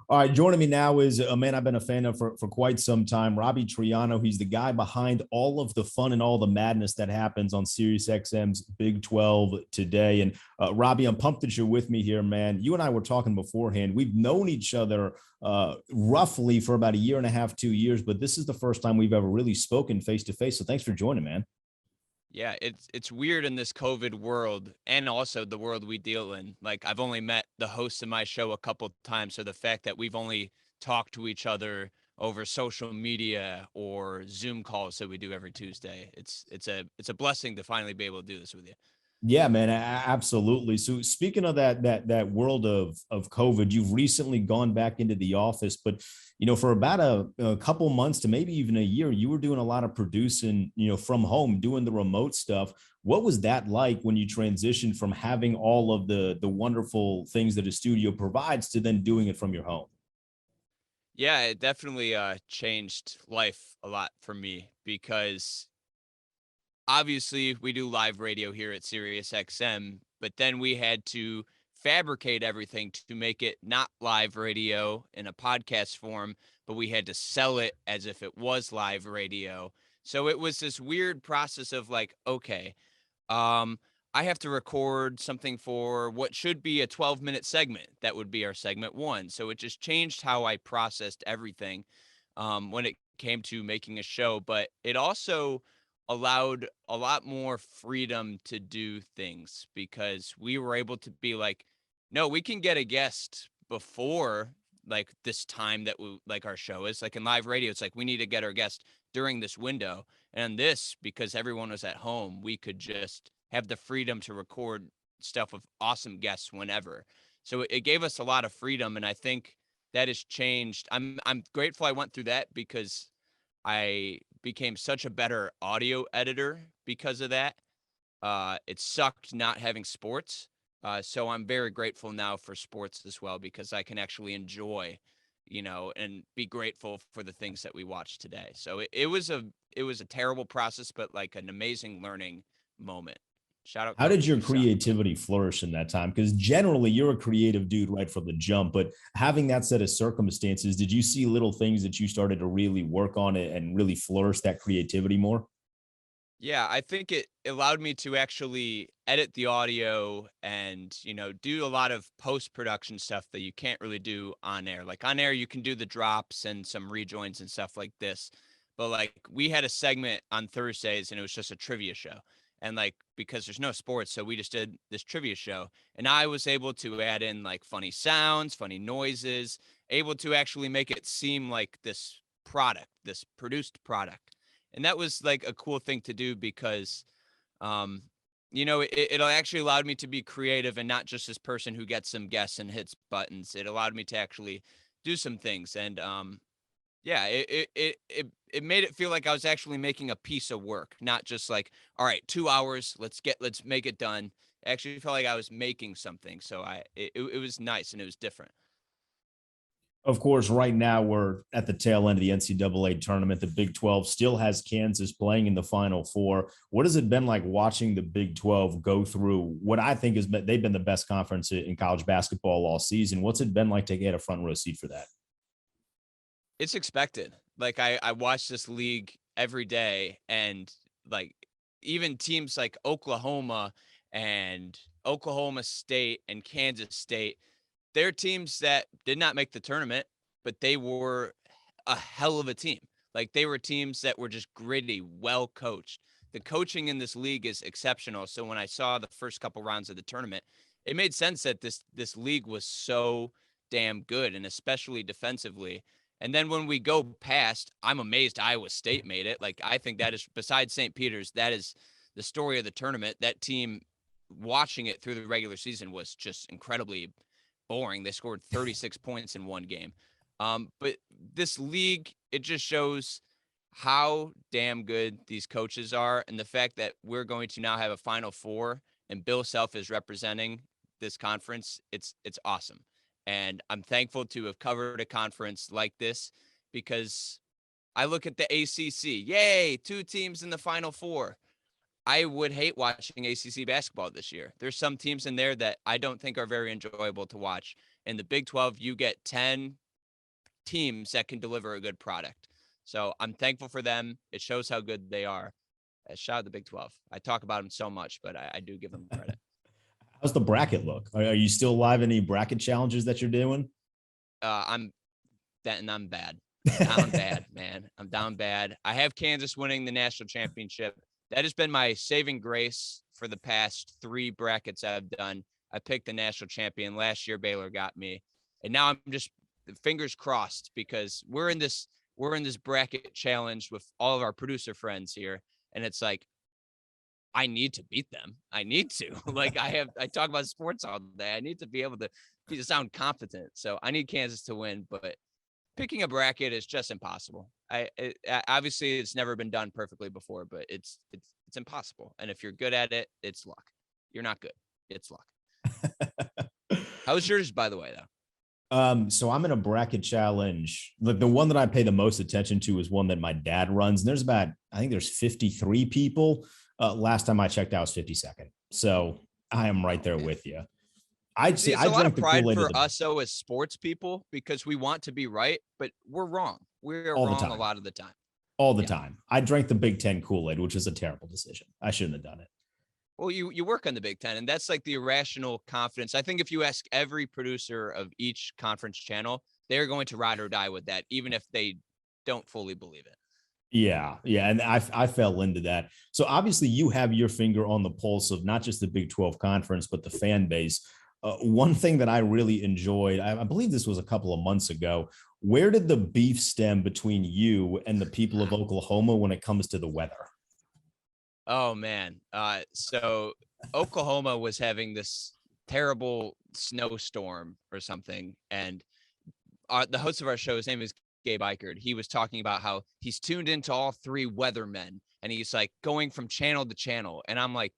All right, joining me now is a man I've been a fan of for quite some time, Robbie Triano. He's the guy behind all of the fun and all the madness that happens on SiriusXM's Big 12 today. And Robbie, I'm pumped that you're with me here, man. You and I were talking beforehand. We've known each other roughly for about a year and a half, 2 years, but this is the first time we've ever really spoken face to face. So thanks for joining, man. Yeah, it's weird in this COVID world and also the world we deal in. Like I've only met the hosts of my show a couple times, so the fact that we've only talked to each other over social media or Zoom calls that we do every Tuesday. It's a blessing to finally be able to do this with you. Yeah, man, absolutely. So speaking of that world of COVID, you've recently gone back into the office, but for about a couple months to maybe even a year, you were doing a lot of producing, from home, doing the remote stuff. What was that like when you transitioned from having all of the wonderful things that a studio provides to then doing it from your home? Yeah, it definitely changed life a lot for me because obviously we do live radio here at SiriusXM, but then we had to fabricate everything to make it not live radio in a podcast form, but we had to sell it as if it was live radio. So it was this weird process of like, okay, um, I have to record something for what should be a 12-minute segment. That would be our segment one. So it just changed how I processed everything when it came to making a show. But it also allowed a lot more freedom to do things because we were able to be like, no, we can get a guest before like this time that we like our show is like in live radio. It's like we need to get our guest during this window. And this, because everyone was at home, we could just have the freedom to record stuff with awesome guests whenever. So it gave us a lot of freedom, and I think that has changed. I'm grateful I went through that because I became such a better audio editor because of that. It sucked not having sports. So I'm very grateful now for sports as well because I can actually enjoy, and be grateful for the things that we watch today. So it was a terrible process, but like an amazing learning moment. Shout out How did Coach your Toussaint. creativity flourish in that time? Because generally you're a creative dude right from the jump, but having that set of circumstances, did you see little things that you started to really work on it and really flourish that creativity more? Yeah, I think it allowed me to actually edit the audio and, do a lot of post-production stuff that you can't really do on air. Like on air, you can do the drops and some rejoins and stuff like this. But like we had a segment on Thursdays and it was just a trivia show. And like because there's no sports, so we just did this trivia show. And I was able to add in like funny sounds, funny noises, able to actually make it seem like this product, this produced product. And that was like a cool thing to do because um it actually allowed me to be creative and not just this person who gets some guests and hits buttons. It allowed me to actually do some things, and yeah, it made it feel like I was actually making a piece of work, not just like, all right, 2 hours, let's make it done. It actually felt like I was making something, so it was nice and it was different. Of course, right now we're at the tail end of the NCAA tournament. The Big 12 still has Kansas playing in the Final Four. What has it been like watching the Big 12 go through what I think has been, they've been the best conference in college basketball all season? What's it been like to get a front row seat for that? It's expected. Like I watch this league every day, and like even teams like Oklahoma and Oklahoma State and Kansas State, they're teams that did not make the tournament, but they were a hell of a team. Like they were teams that were just gritty, well coached. The coaching in this league is exceptional. So when I saw the first couple rounds of the tournament, it made sense that this league was so damn good, and especially defensively. And then when we go past, I'm amazed Iowa State made it. Like I think that is, besides St. Peter's, that is the story of the tournament. That team, watching it through the regular season, was just incredibly boring. They scored 36 points in one game. But this league, it just shows how damn good these coaches are, and the fact that we're going to now have a Final Four and Bill Self is representing this conference. It's awesome, and I'm thankful to have covered a conference like this because I look at the ACC. Yay, two teams in the Final Four. I would hate watching ACC basketball this year. There's some teams in there that I don't think are very enjoyable to watch. In the Big 12, you get 10 teams that can deliver a good product. So I'm thankful for them. It shows how good they are. Shout out the Big 12. I talk about them so much, but I do give them credit. How's the bracket look? Are you still live in any bracket challenges that you're doing? I'm bad. I'm down bad, man. I'm down bad. I have Kansas winning the national championship. That has been my saving grace for the past 3 brackets I've done. I picked the national champion. Last year, Baylor got me. And now I'm just fingers crossed because we're in this bracket challenge with all of our producer friends here. And it's like, I need to beat them. I need to. Like I talk about sports all day. I need to be able to sound competent. So I need Kansas to win, but picking a bracket is just impossible. Obviously it's never been done perfectly before, but it's impossible. And if you're good at it, it's luck. You're not good. It's luck. How's yours, by the way, though? So I'm in a bracket challenge. The one that I pay the most attention to is one that my dad runs. And there's 53 people. Last time I checked, I was 52nd. So I am right there with you. It's a lot of pride for us, though, as sports people, because we want to be right, but we're wrong. We're wrong a lot of the time. All the time. I drank the Big Ten Kool-Aid, which is a terrible decision. I shouldn't have done it. Well, you work on the Big Ten, and that's like the irrational confidence. I think if you ask every producer of each conference channel, they're going to ride or die with that, even if they don't fully believe it. Yeah. And I fell into that. So obviously you have your finger on the pulse of not just the Big 12 conference, but the fan base. One thing that I really enjoyed, I believe this was a couple of months ago, where did the beef stem between you and the people of Oklahoma when it comes to the weather? Oh, man. So Oklahoma was having this terrible snowstorm or something. And the host of our show, his name is Gabe Eichert. He was talking about how he's tuned into all 3 weathermen and he's like going from channel to channel. And I'm like,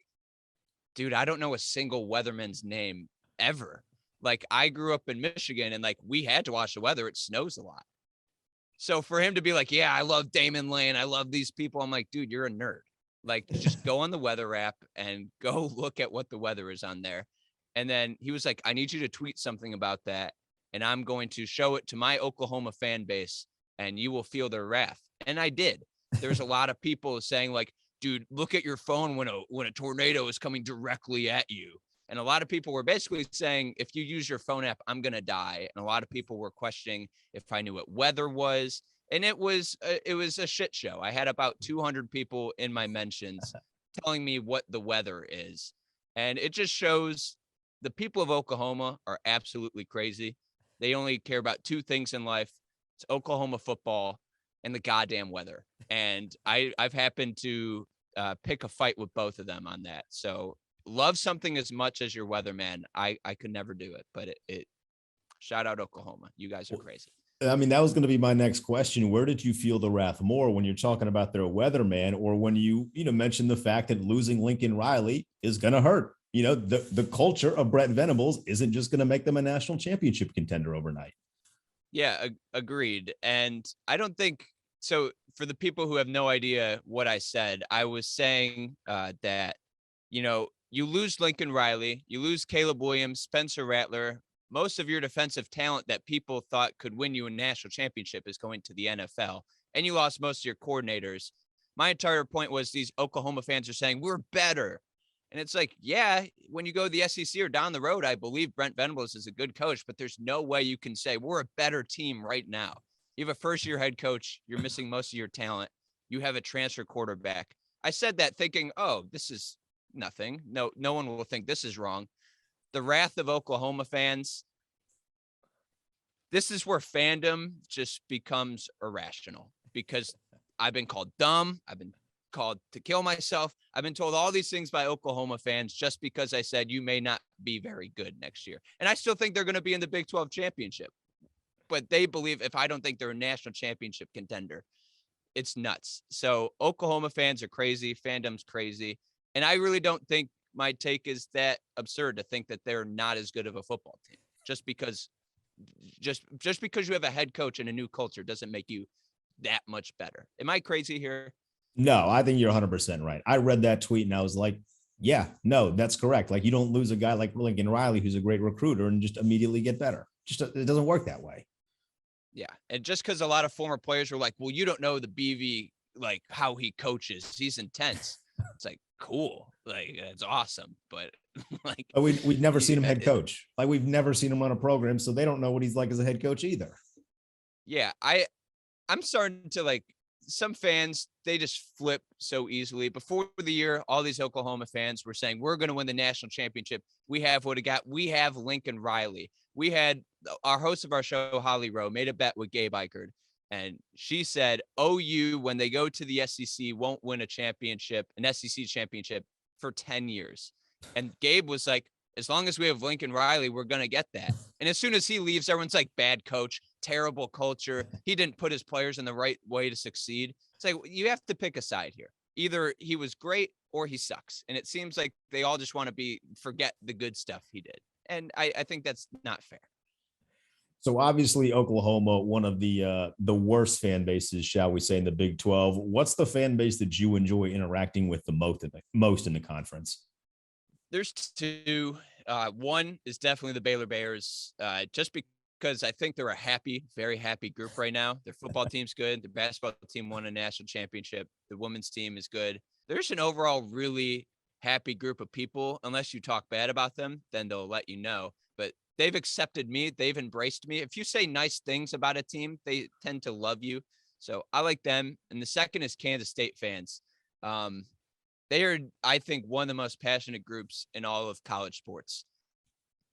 dude, I don't know a single weatherman's name ever. Like I grew up in Michigan and like we had to watch the weather. It snows a lot. So for him to be like, yeah, I love Damon Lane. I love these people. I'm like, dude, you're a nerd. Like just go on the weather app and go look at what the weather is on there. And then he was like, I need you to tweet something about that. And I'm going to show it to my Oklahoma fan base and you will feel their wrath. And I did. There's a lot of people saying like, dude, look at your phone when a tornado is coming directly at you. And a lot of people were basically saying, if you use your phone app, I'm going to die. And a lot of people were questioning if I knew what weather was. And it was a shit show. I had about 200 people in my mentions telling me what the weather is. And it just shows the people of Oklahoma are absolutely crazy. They only care about 2 things in life. It's Oklahoma football and the goddamn weather. And I've happened to pick a fight with both of them on that. So love something as much as your weatherman. I could never do it, but it shout out Oklahoma. You guys are crazy. I mean, that was going to be my next question. Where did you feel the wrath more when you're talking about their weatherman or when you mentioned the fact that losing Lincoln Riley is going to hurt? The culture of Brent Venables isn't just going to make them a national championship contender overnight. Yeah, agreed. And I don't think so. For the people who have no idea what I said, I was saying that, you lose Lincoln Riley, you lose Caleb Williams, Spencer Rattler. Most of your defensive talent that people thought could win you a national championship is going to the NFL. And you lost most of your coordinators. My entire point was these Oklahoma fans are saying we're better. And it's like, yeah, when you go to the SEC or down the road, I believe Brent Venables is a good coach, but there's no way you can say we're a better team right now. You have a first-year head coach. You're missing most of your talent. You have a transfer quarterback. I said that thinking, oh, this is nothing. No one will think this is wrong. The wrath of Oklahoma fans, this is where fandom just becomes irrational because I've been called dumb. I've been called to kill myself. I've been told all these things by Oklahoma fans just because I said you may not be very good next year. And I still think they're going to be in the Big 12 championship. But they believe if I don't think they're a national championship contender, it's nuts. So Oklahoma fans are crazy. Fandom's crazy. And I really don't think my take is that absurd to think that they're not as good of a football team. Just because you have a head coach and a new culture doesn't make you that much better. Am I crazy here? No, I think you're 100% right. I read that tweet and I was like, yeah, no, that's correct. Like you don't lose a guy like Lincoln Riley, who's a great recruiter and just immediately get better. Just it doesn't work that way. Yeah. And just because a lot of former players were like, well, you don't know the BV, like how he coaches. He's intense. It's like, cool. Like, it's awesome. But like, But we've never seen him head it, coach. Like we've never seen him run a program. So they don't know what he's like as a head coach either. yeah, I'm starting to like some fans, they just flip so easily. Before the year, all these Oklahoma fans were saying, we're going to win the national championship. We have what it got. We have Lincoln Riley. We had our host of our show, Holly Rowe, made a bet with Gabe Eichert. And she said, OU, when they go to the SEC, won't win a championship, an SEC championship for 10 years. And Gabe was like, as long as we have Lincoln Riley, we're going to get that. And as soon as he leaves, everyone's like, bad coach, terrible culture. He didn't put his players in the right way to succeed. It's like, you have to pick a side here. Either he was great or he sucks. And it seems like they all just want to forget the good stuff he did. And I think that's not fair. So obviously Oklahoma, one of the worst fan bases, shall we say, in the Big 12. What's the fan base that you enjoy interacting with the most in the conference? There's two. One is definitely the Baylor Bears, just because I think they're a very happy group right now. Their football team's good. Their basketball team won a national championship. The women's team is good. There's an overall really happy group of people. Unless you talk bad about them, then they'll let you know. But they've accepted me. They've embraced me. If you say nice things about a team, they tend to love you. So I like them. And the second is Kansas State fans. They are, I think, one of the most passionate groups in all of college sports.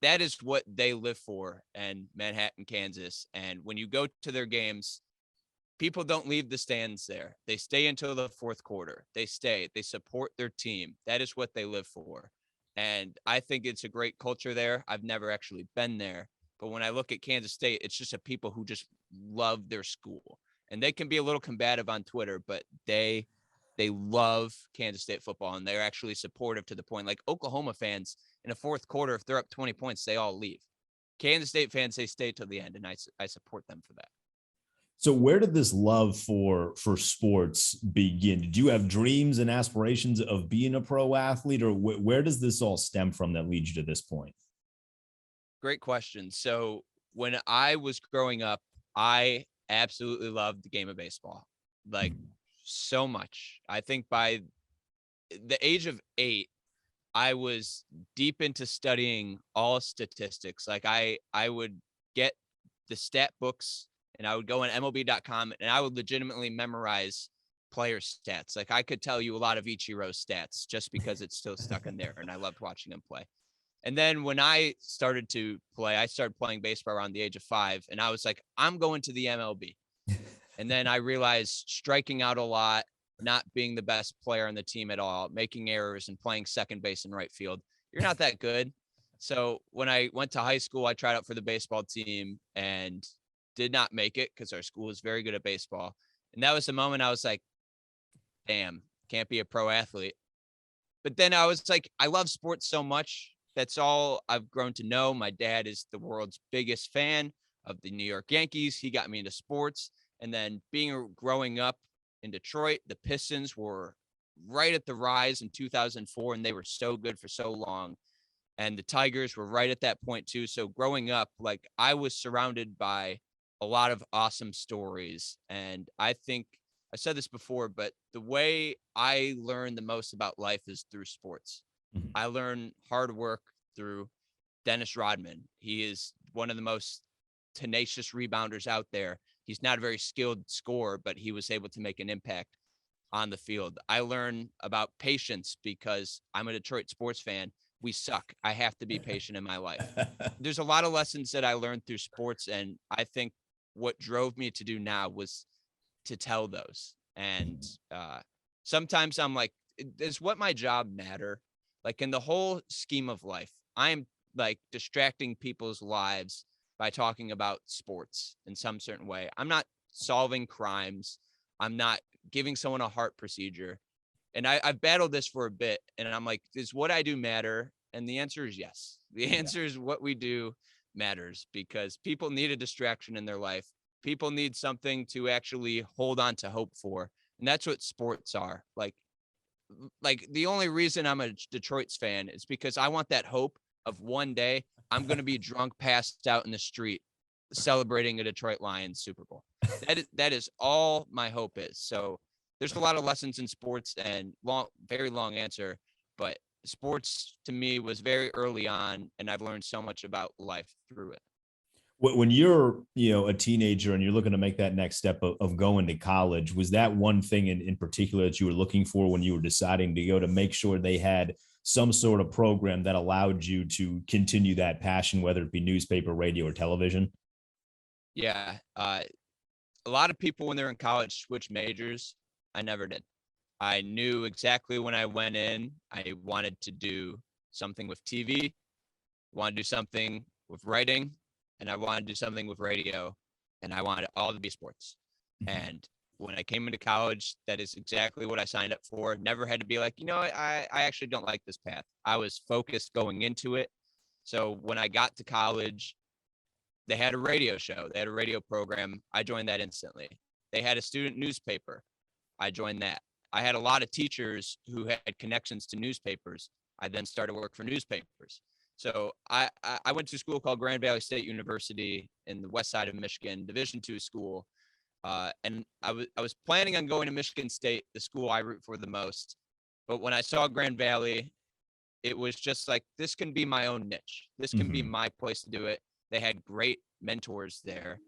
That is what they live for in Manhattan, Kansas. And when you go to their games, people don't leave the stands there. They stay until the fourth quarter. They stay. They support their team. That is what they live for. And I think it's a great culture there. I've never actually been there. But when I look at Kansas State, it's just a people who just love their school. And they can be a little combative on Twitter, but they love Kansas State football, and they're actually supportive to the point. Like Oklahoma fans in a fourth quarter, if they're up 20 points, they all leave. Kansas State fans, they stay till the end, and I support them for that. So where did this love for sports begin? Did you have dreams and aspirations of being a pro athlete, or where does this all stem from that leads you to this point? Great question. So when I was growing up, I absolutely loved the game of baseball. Like, so much. I think by the age of 8, I was deep into studying all statistics. Like I would get the stat books and I would go on MLB.com and I would legitimately memorize player stats. Like I could tell you a lot of Ichiro's stats just because it's still stuck in there. And I loved watching him play. And then when I started to play, I started playing baseball around the age of 5. And I was like, I'm going to the MLB. And then I realized striking out a lot, not being the best player on the team at all, making errors and playing second base and right field, you're not that good. So when I went to high school, I tried out for the baseball team and did not make it because our school was very good at baseball. And that was the moment I was like, damn, can't be a pro athlete. But then I was like, I love sports so much. That's all I've grown to know. My dad is the world's biggest fan of the New York Yankees. He got me into sports. And then growing up in Detroit, the Pistons were right at the rise in 2004, and they were so good for so long. And the Tigers were right at that point too. So growing up, like I was surrounded by a lot of awesome stories. And I think I said this before, but the way I learned the most about life is through sports. Mm-hmm. I learned hard work through Dennis Rodman. He is one of the most tenacious rebounders out there. He's not a very skilled scorer, but he was able to make an impact on the field. I learned about patience because I'm a Detroit sports fan. We suck. I have to be patient in my life. There's a lot of lessons that I learned through sports. And I think what drove me to do now was to tell those. And sometimes I'm like, does what my job matter? Like in the whole scheme of life, I'm like distracting people's lives by talking about sports in some certain way. I'm not solving crimes. I'm not giving someone a heart procedure. And I've battled this for a bit. And I'm like, does what I do matter? And the answer is yes. The answer is what we do matters because people need a distraction in their life. People need something to actually hold on to hope for. And that's what sports are. Like the only reason I'm a Detroit's fan is because I want that hope of one day I'm going to be drunk, passed out in the street, celebrating a Detroit Lions Super Bowl. That is all my hope is. So there's a lot of lessons in sports and very long answer, but sports to me was very early on, and I've learned so much about life through it. When you're, a teenager and you're looking to make that next step of going to college, was that one thing in particular that you were looking for when you were deciding to go, to make sure they had some sort of program that allowed you to continue that passion, whether it be newspaper, radio, or television? Yeah. A lot of people when they're in college switch majors. I never did. I knew exactly when I went in, I wanted to do something with TV, wanted to do something with writing, and I wanted to do something with radio, and I wanted it all to be sports. And when I came into college, that is exactly what I signed up for. Never had to be like, I actually don't like this path. I was focused going into it. So when I got to college, they had a radio show. They had a radio program. I joined that instantly. They had a student newspaper. I joined that. I had a lot of teachers who had connections to newspapers. I then started work for newspapers. So I went to a school called Grand Valley State University in the west side of Michigan, Division II school. And I was planning on going to Michigan State, the school I root for the most. But when I saw Grand Valley, it was just like, this can be my own niche. This can be my place to do it. They had great mentors there,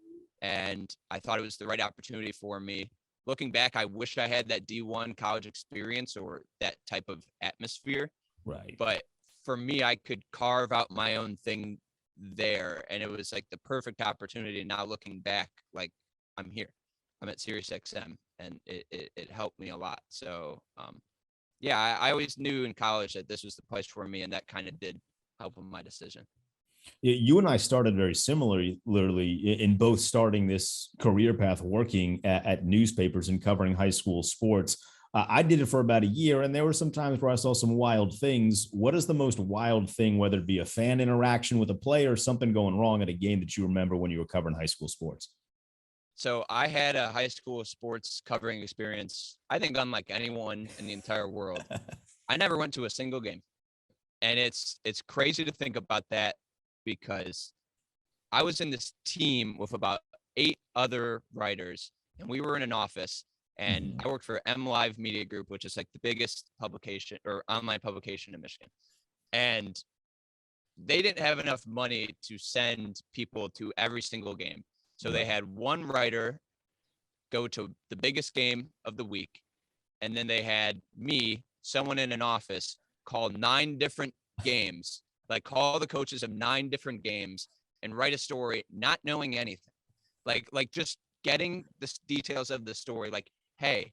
and I thought it was the right opportunity for me. Looking back, I wish I had that D1 college experience or that type of atmosphere. Right. But for me, I could carve out my own thing there, and it was like the perfect opportunity. Now looking back, like, I'm here. I'm at SiriusXM, and it helped me a lot. So, I always knew in college that this was the place for me, and that kind of did help with my decision. You and I started very similarly, literally, in both starting this career path, working at newspapers and covering high school sports. I did it for about a year, and there were some times where I saw some wild things. What is the most wild thing, whether it be a fan interaction with a player or something going wrong at a game, that you remember when you were covering high school sports? So I had a high school sports covering experience, I think unlike anyone in the entire world. I never went to a single game. And it's crazy to think about that, because I was in this team with about 8 other writers, and we were in an office, and I worked for M Live Media Group, which is like the biggest publication or online publication in Michigan. And they didn't have enough money to send people to every single game. So they had one writer go to the biggest game of the week. And then they had me, someone in an office, call 9 different games, like call the coaches of 9 different games and write a story, not knowing anything. Like just getting the details of the story. Like, hey,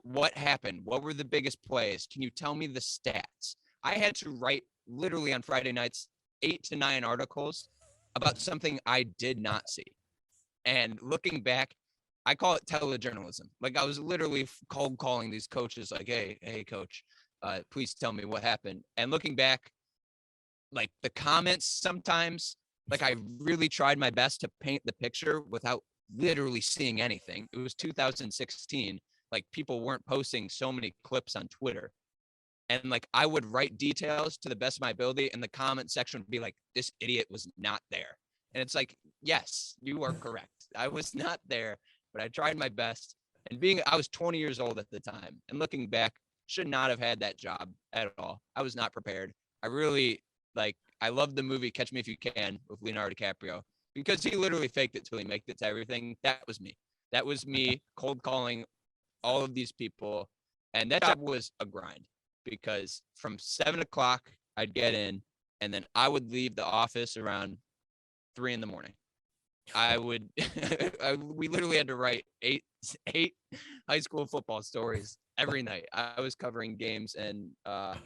what happened? What were the biggest plays? Can you tell me the stats? I had to write literally on Friday nights 8 to 9 articles about something I did not see. And looking back, I call it telejournalism. Like, I was literally cold calling these coaches, like, hey, coach, please tell me what happened. And looking back, like the comments sometimes, like I really tried my best to paint the picture without literally seeing anything. It was 2016. Like, people weren't posting so many clips on Twitter. And like, I would write details to the best of my ability, and the comment section would be like, this idiot was not there. And it's like, yes, you are correct. I was not there, but I tried my best. And I was 20 years old at the time, and looking back, should not have had that job at all. I was not prepared. I love the movie Catch Me If You Can with Leonardo DiCaprio, because he literally faked it till he made it to everything. That was me. That was me cold calling all of these people. And that job was a grind, because from 7 o'clock, I'd get in, and then I would leave the office around 3 in the morning. We literally had to write eight high school football stories every night. I was covering games, and I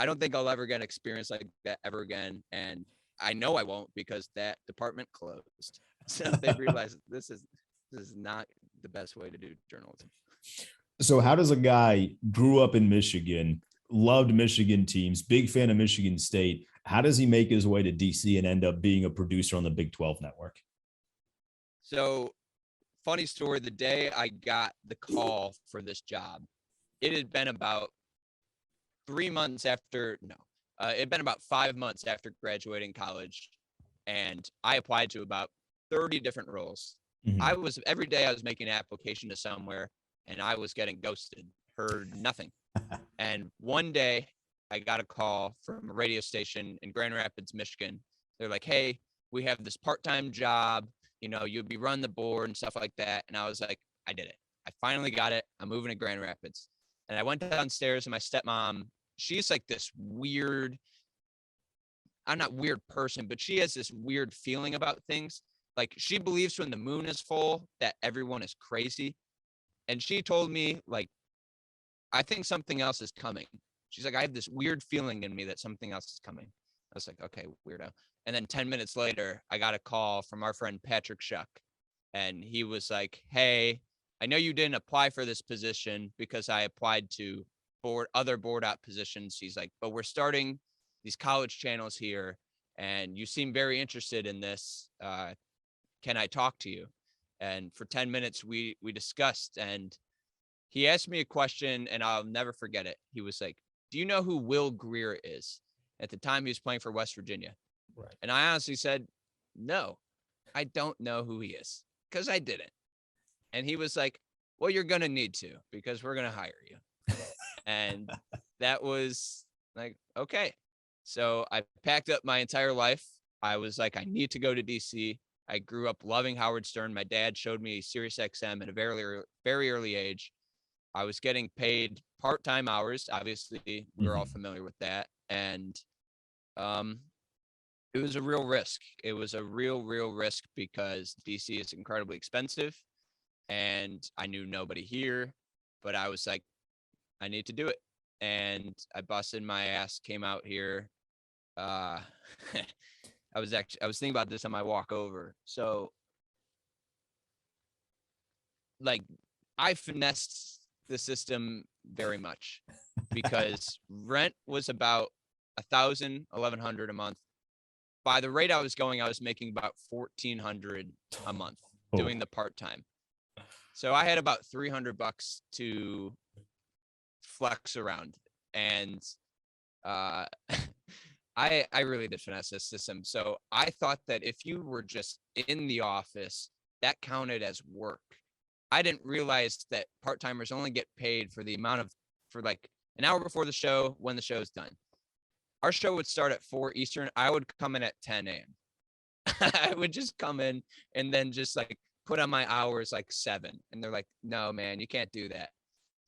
don't think I'll ever get an experience like that ever again. And I know I won't, because that department closed. So they realized this is not the best way to do journalism. So how does a guy grew up in Michigan, loved Michigan teams, big fan of Michigan State, how does he make his way to DC and end up being a producer on the Big 12 network? So, funny story, the day I got the call for this job, it had been about 3 months after, no, it had been about 5 months after graduating college. And I applied to about 30 different roles. Every day I was making an application to somewhere and I was getting ghosted, heard nothing. And one day I got a call from a radio station in Grand Rapids, Michigan. They're like, hey, we have this part-time job, you'd be running the board and stuff like that. And I was like, I did it. I finally got it. I'm moving to Grand Rapids. And I went downstairs and my stepmom, she's like this weird, I'm not weird person, but she has this weird feeling about things. Like she believes when the moon is full that everyone is crazy. And she told me, like, I think something else is coming. She's like, I have this weird feeling in me that something else is coming. I was like, okay, weirdo. And then 10 minutes later, I got a call from our friend Patrick Shuck. And he was like, hey, I know you didn't apply for this position because I applied to other board op positions. He's like, but we're starting these college channels here and you seem very interested in this. Can I talk to you? And for 10 minutes, we discussed, and he asked me a question and I'll never forget it. He was like, do you know who Will Greer is? At the time he was playing for West Virginia. Right. And I honestly said, no, I don't know who he is because I didn't. And he was like, well, you're going to need to because we're going to hire you. And that was like, okay. So I packed up my entire life. I was like, I need to go to DC. I grew up loving Howard Stern. My dad showed me SiriusXM at a very early age. I was getting paid part-time hours. Obviously, we're all familiar with that. And it was a real risk. It was a real risk because DC is incredibly expensive. And I knew nobody here. But I was like, I need to do it. And I busted my ass, came out here. I was thinking about this on my walk over. So like I finessed the system very much because rent was about $1,100 a month. By the rate I was going, I was making about $1,400 a month doing the part-time. So I had about $300 to flex around. And I really did finesse this system. So I thought that if you were just in the office, that counted as work. I didn't realize that part-timers only get paid for like an hour before the show when the show's done. Our show would start at 4 Eastern. I would come in at 10 a.m. I would just come in and then just like put on my hours like 7. And they're like, no, man, you can't do that.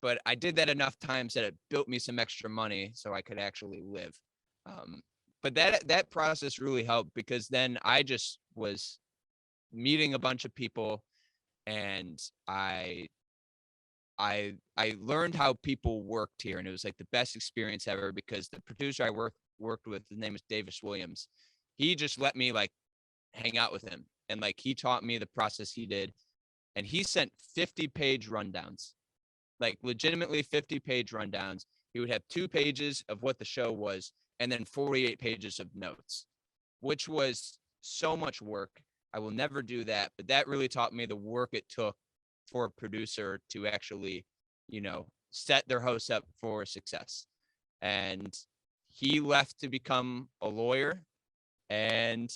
But I did that enough times that it built me some extra money so I could actually live. But that process really helped because then I just was meeting a bunch of people and I learned how people worked here, and it was like the best experience ever because the producer I worked with, his name is Davis Williams. He just let me like hang out with him, and like he taught me the process he did, and he sent 50-page rundowns, like legitimately 50-page rundowns. He would have 2 pages of what the show was, and then 48 pages of notes, which was so much work. I will never do that, but that really taught me the work it took for a producer to actually, set their host up for success. And he left to become a lawyer, and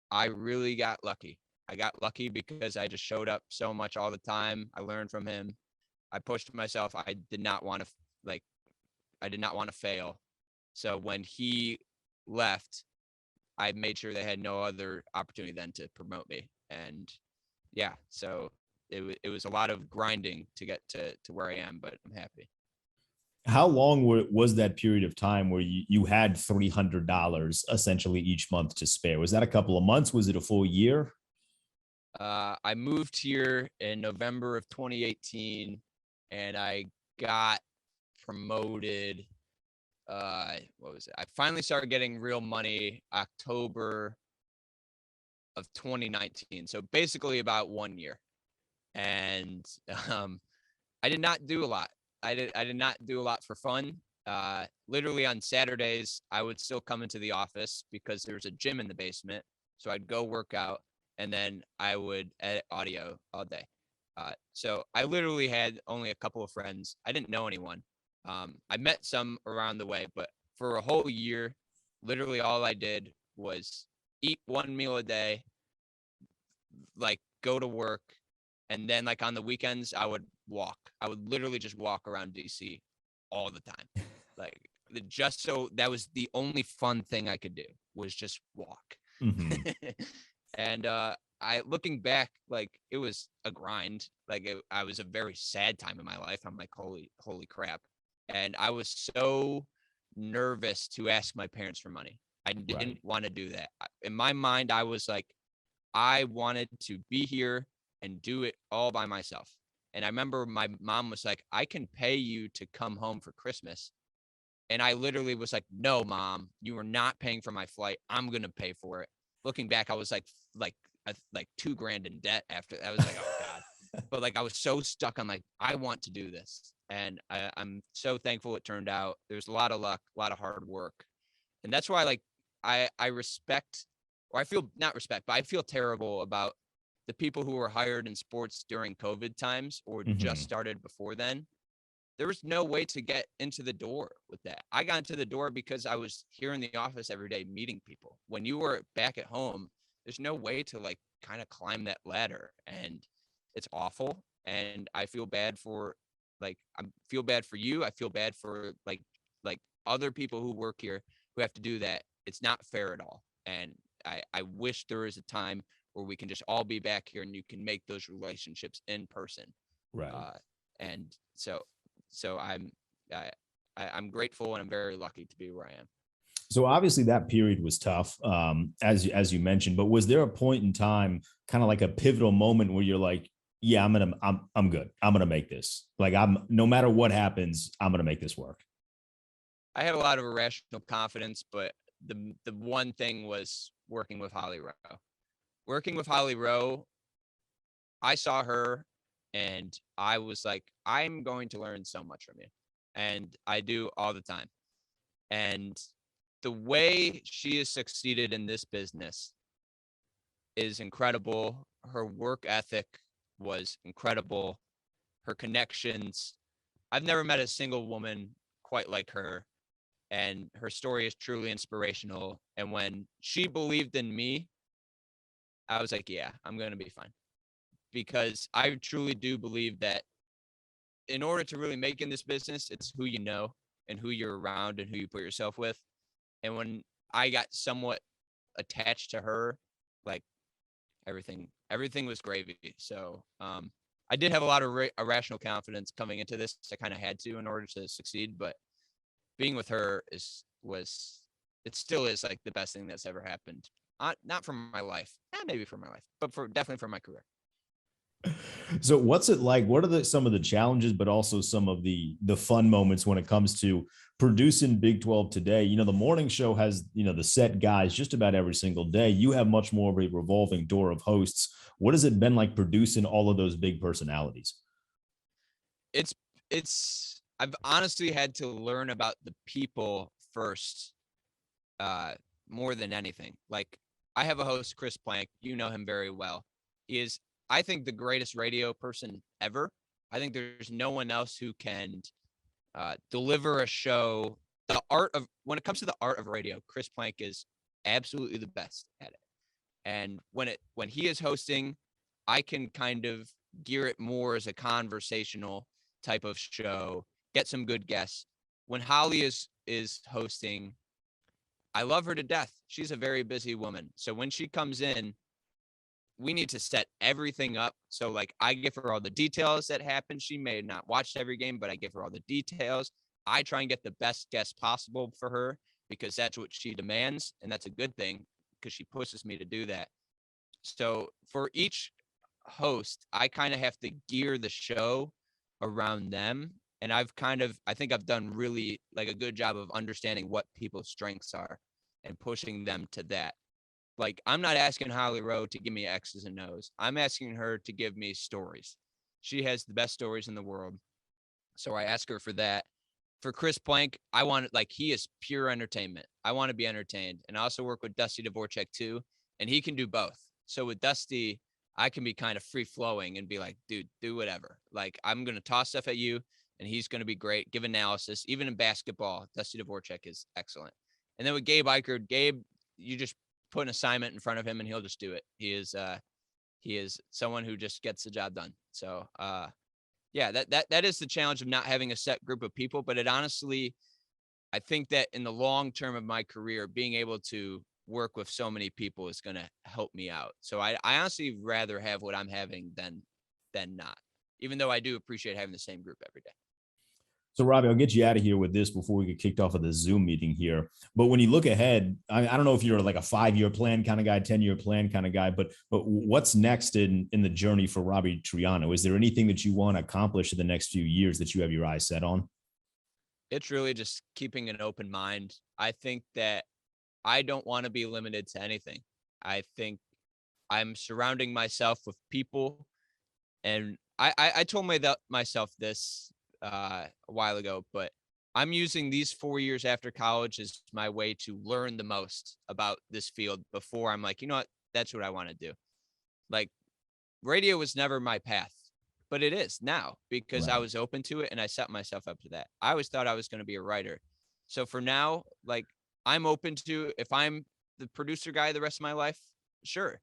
I really got lucky. I got lucky because I just showed up so much all the time. I learned from him. I pushed myself. I did not want to fail. So when he left, I made sure they had no other opportunity then to promote me. And yeah, so it was a lot of grinding to get to where I am, but I'm happy. How long was that period of time where you had $300 essentially each month to spare? Was that a couple of months? Was it a full year? I moved here in November of 2018 and I got promoted. What was it? I finally started getting real money October of 2019. So basically about 1 year. And I did not do a lot. I did not do a lot for fun. Literally on Saturdays, I would still come into the office because there's a gym in the basement. So I'd go work out and then I would edit audio all day. So I literally had only a couple of friends. I didn't know anyone. I met some around the way, but for a whole year, literally all I did was eat 1 meal a day, like go to work. And then like on the weekends, I would walk. I would literally just walk around DC all the time. Like just so that was the only fun thing I could do was just walk. Mm-hmm. And I looking back, like it was a grind. Like I was a very sad time in my life. I'm like, holy crap. And I was so nervous to ask my parents for money. I didn't want to do that. In my mind, I was like, I wanted to be here and do it all by myself. And I remember my mom was like, I can pay you to come home for Christmas. And I literally was like, no, Mom, you are not paying for my flight. I'm going to pay for it. Looking back, I was like $2,000 in debt after. I was like, oh God. But like, I was so stuck on like, I want to do this. And I'm so thankful it turned out. There's a lot of luck, a lot of hard work. And that's why like I respect, or I feel not respect, but I feel terrible about the people who were hired in sports during COVID times or just started before then. There was no way to get into the door with that. I got into the door because I was here in the office every day meeting people. When you were back at home, there's no way to like kind of climb that ladder, and it's awful. And I feel bad for feel bad for you. I feel bad for like other people who work here who have to do that. It's not fair at all. And I wish there was a time where we can just all be back here and you can make those relationships in person. Right. And so I'm grateful and I'm very lucky to be where I am. So obviously that period was tough, as you mentioned. But was there a point in time, kind of like a pivotal moment, where you're like, "Yeah, I'm good. I'm gonna make this. Like no matter what happens, I'm gonna make this work." I had a lot of irrational confidence, but the one thing was working with Holly Rowe. Working with Holly Rowe, I saw her and I was like, I'm going to learn so much from you. And I do all the time. And the way she has succeeded in this business is incredible. Her work ethic was incredible. Her connections. I've never met a single woman quite like her. And her story is truly inspirational. And when she believed in me, I was like, yeah, I'm going to be fine. Because I truly do believe that in order to really make in this business, it's who you know and who you're around and who you put yourself with. And when I got somewhat attached to her, like everything was gravy. So I did have a lot of irrational confidence coming into this. I kind of had to in order to succeed, but being with her it still is like the best thing that's ever happened. Not for my life, maybe for my life, but definitely for my career. So what's it like? What are some of the challenges, but also some of the fun moments when it comes to producing Big 12 today? You know, the morning show has, the set guys just about every single day. You have much more of a revolving door of hosts. What has it been like producing all of those big personalities? I've honestly had to learn about the people first, more than anything. Like I have a host, Chris Plank. You know him very well. He is, I think, the greatest radio person ever. I think there's no one else who can deliver a show. When it comes to the art of radio, Chris Plank is absolutely the best at it. And when he is hosting, I can kind of gear it more as a conversational type of show, get some good guests. When Holly is hosting, I love her to death. She's a very busy woman. So when she comes in, we need to set everything up. So like I give her all the details that happen. She may not watch every game, but I give her all the details. I try and get the best guest possible for her because that's what she demands. And that's a good thing because she pushes me to do that. So for each host, I kind of have to gear the show around them. And I think I've done really like a good job of understanding what people's strengths are and pushing them to that. Like, I'm not asking Holly Rowe to give me X's and O's. I'm asking her to give me stories. She has the best stories in the world. So I ask her for that. For Chris Plank, I want it like he is pure entertainment. I want to be entertained. And I also work with Dusty Dvorak too. And he can do both. So with Dusty, I can be kind of free flowing and be like, dude, do whatever. Like, I'm going to toss stuff at you and he's going to be great. Give analysis. Even in basketball, Dusty Dvorak is excellent. And then with Gabe Ikard, you just put an assignment in front of him and he'll just do it. He He is someone who just gets the job done. So, yeah, that is the challenge of not having a set group of people. But it honestly, I think that in the long term of my career, being able to work with so many people is going to help me out. So I honestly rather have what I'm having than not, even though I do appreciate having the same group every day. So, Robbie, I'll get you out of here with this before we get kicked off of the Zoom meeting here. But when you look ahead, I don't know if you're like a 5-year plan kind of guy, 10-year plan kind of guy, but what's next in the journey for Robbie Triano? Is there anything that you want to accomplish in the next few years that you have your eyes set on? It's really just keeping an open mind. I think that I don't want to be limited to anything. I think I'm surrounding myself with people, and I told myself this a while ago, but I'm using these 4 years after college as my way to learn the most about this field before I'm like, you know what, that's what I want to do. Like, radio was never my path, but it is now because I Right. was open to it and I set myself up to that. I always thought I was going to be a writer. So for now, like, I'm open to, if I'm the producer guy the rest of my life, sure.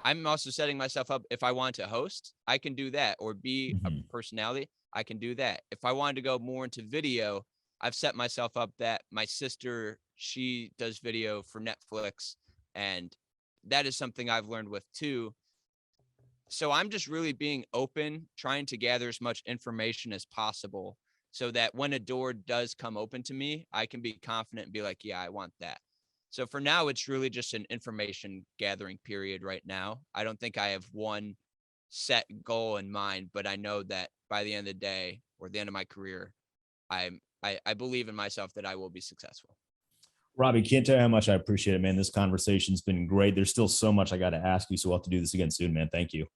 I'm also setting myself up. If I want to host, I can do that, or be a Mhm. personality, I can do that. If I wanted to go more into video, I've set myself up that my sister, she does video for Netflix, and that is something I've learned with too. So I'm just really being open, trying to gather as much information as possible so that when a door does come open to me, I can be confident and be like, yeah, I want that. So for now, it's really just an information gathering period right now. I don't think I have one set goal in mind, but I know that by the end of the day or the end of my career, I believe in myself that I will be successful. Robbie, can't tell you how much I appreciate it, man. This conversation's been great. There's still so much I got to ask you, so we'll have to do this again soon, man. Thank you.